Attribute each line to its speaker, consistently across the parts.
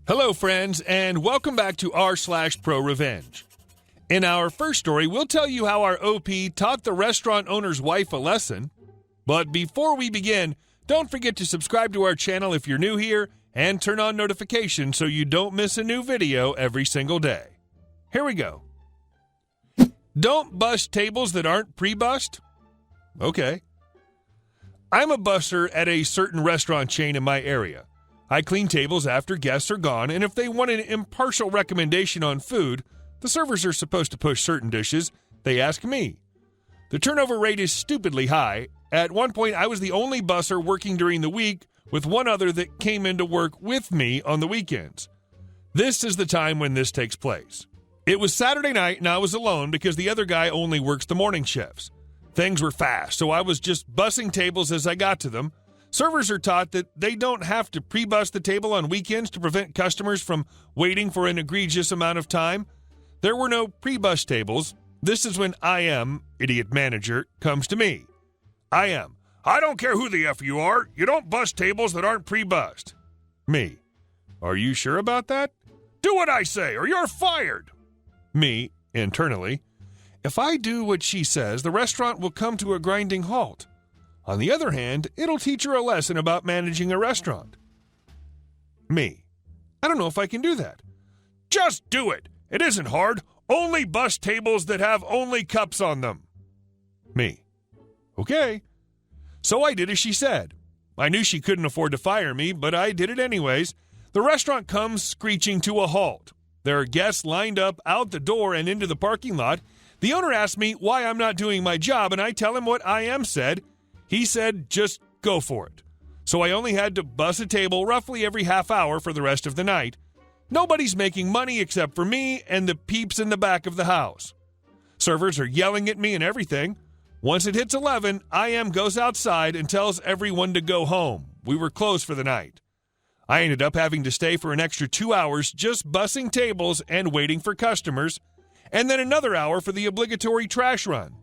Speaker 1: Hello, friends, and welcome back to r/ProRevenge. In our first story, we'll tell you how our OP taught the restaurant owner's wife a lesson. But before we begin, don't forget to subscribe to our channel if you're new here and turn on notifications so you don't miss a new video every single day. Here we go. Don't bust tables that aren't pre-bussed? Okay. I'm a busser at a certain restaurant chain in my area. I clean tables after guests are gone, and if they want an impartial recommendation on food, the servers are supposed to push certain dishes, they ask me. The turnover rate is stupidly high. At one point, I was the only busser working during the week, with one other that came in to work with me on the weekends. This is the time when this takes place. It was Saturday night, and I was alone because the other guy only works the morning shifts. Things were fast, so I was just bussing tables as I got to them. Servers are taught that they don't have to pre-bus the table on weekends to prevent customers from waiting for an egregious amount of time. There were no pre-bus tables. This is when IM, idiot manager, comes to me. I don't care who the F you are. You don't bus tables that aren't pre-bussed. Me. Are you sure about that? Do what I say or you're fired. Me, internally. If I do what she says, the restaurant will come to a grinding halt. On the other hand, it'll teach her a lesson about managing a restaurant. Me. I don't know if I can do that. Just do it. It isn't hard. Only bus tables that have only cups on them. Me. Okay. So I did as she said. I knew she couldn't afford to fire me, but I did it anyways. The restaurant comes screeching to a halt. There are guests lined up out the door and into the parking lot. The owner asks me why I'm not doing my job, and I tell him what IM said. He said, just go for it. So I only had to bus a table roughly every half hour for the rest of the night. Nobody's making money except for me and the peeps in the back of the house. Servers are yelling at me and everything. Once it hits 11, IM goes outside and tells everyone to go home. We were closed for the night. I ended up having to stay for an extra 2 hours just bussing tables and waiting for customers, and then another hour for the obligatory trash run.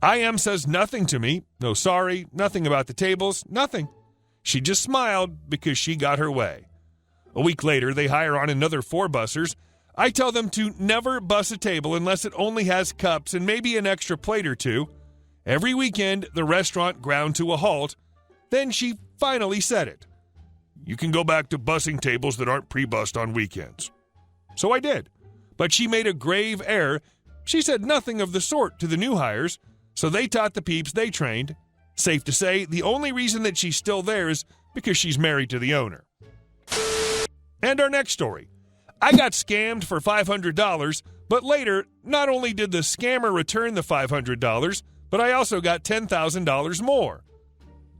Speaker 1: IM says nothing to me, no sorry, nothing about the tables, nothing. She just smiled because she got her way. A week later, they hire on another 4 bussers. I tell them to never bus a table unless it only has cups and maybe an extra plate or two. Every weekend, the restaurant ground to a halt. Then she finally said it. You can go back to bussing tables that aren't pre-bussed on weekends. So I did. But she made a grave error. She said nothing of the sort to the new hires. So they taught the peeps they trained. Safe to say, the only reason that she's still there is because she's married to the owner. And our next story. I got scammed for $500, but later, not only did the scammer return the $500, but I also got $10,000 more.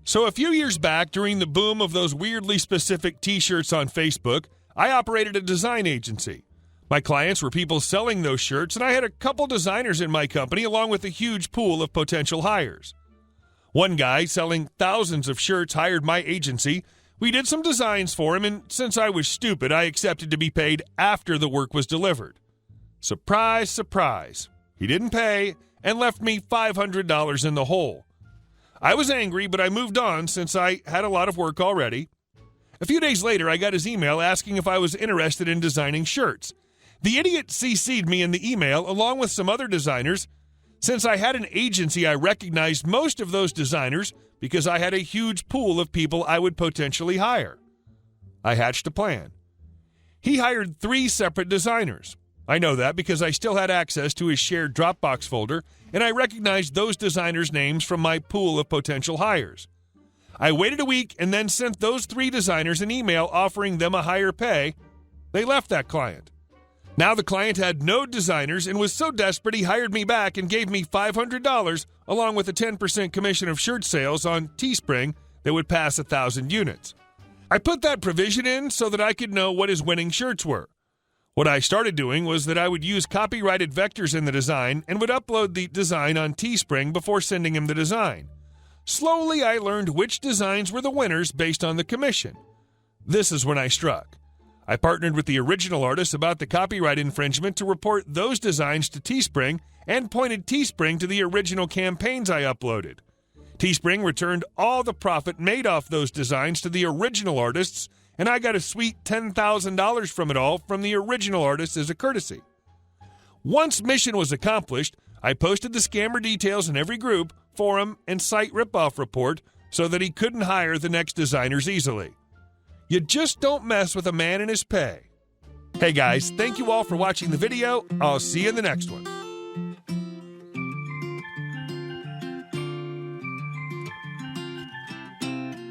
Speaker 1: So a few years back, during the boom of those weirdly specific t-shirts on Facebook, I operated a design agency. My clients were people selling those shirts, and I had a couple designers in my company along with a huge pool of potential hires. One guy selling thousands of shirts hired my agency. We did some designs for him, and since I was stupid, I accepted to be paid after the work was delivered. Surprise, surprise. He didn't pay and left me $500 in the hole. I was angry, but I moved on since I had a lot of work already. A few days later, I got his email asking if I was interested in designing shirts. The idiot CC'd me in the email along with some other designers. Since I had an agency, I recognized most of those designers because I had a huge pool of people I would potentially hire. I hatched a plan. He hired 3 separate designers. I know that because I still had access to his shared Dropbox folder, and I recognized those designers' names from my pool of potential hires. I waited a week and then sent those 3 designers an email offering them a higher pay. They left that client. Now the client had no designers and was so desperate he hired me back and gave me $500 along with a 10% commission of shirt sales on Teespring that would pass 1,000 units. I put that provision in so that I could know what his winning shirts were. What I started doing was that I would use copyrighted vectors in the design and would upload the design on Teespring before sending him the design. Slowly, I learned which designs were the winners based on the commission. This is when I struck. I partnered with the original artist about the copyright infringement to report those designs to Teespring and pointed Teespring to the original campaigns I uploaded. Teespring returned all the profit made off those designs to the original artists and I got a sweet $10,000 from it all from the original artist as a courtesy. Once mission was accomplished, I posted the scammer details in every group, forum, and site ripoff report so that he couldn't hire the next designers easily. You just don't mess with a man and his pay. Hey guys, thank you all for watching the video. I'll see you in the next one.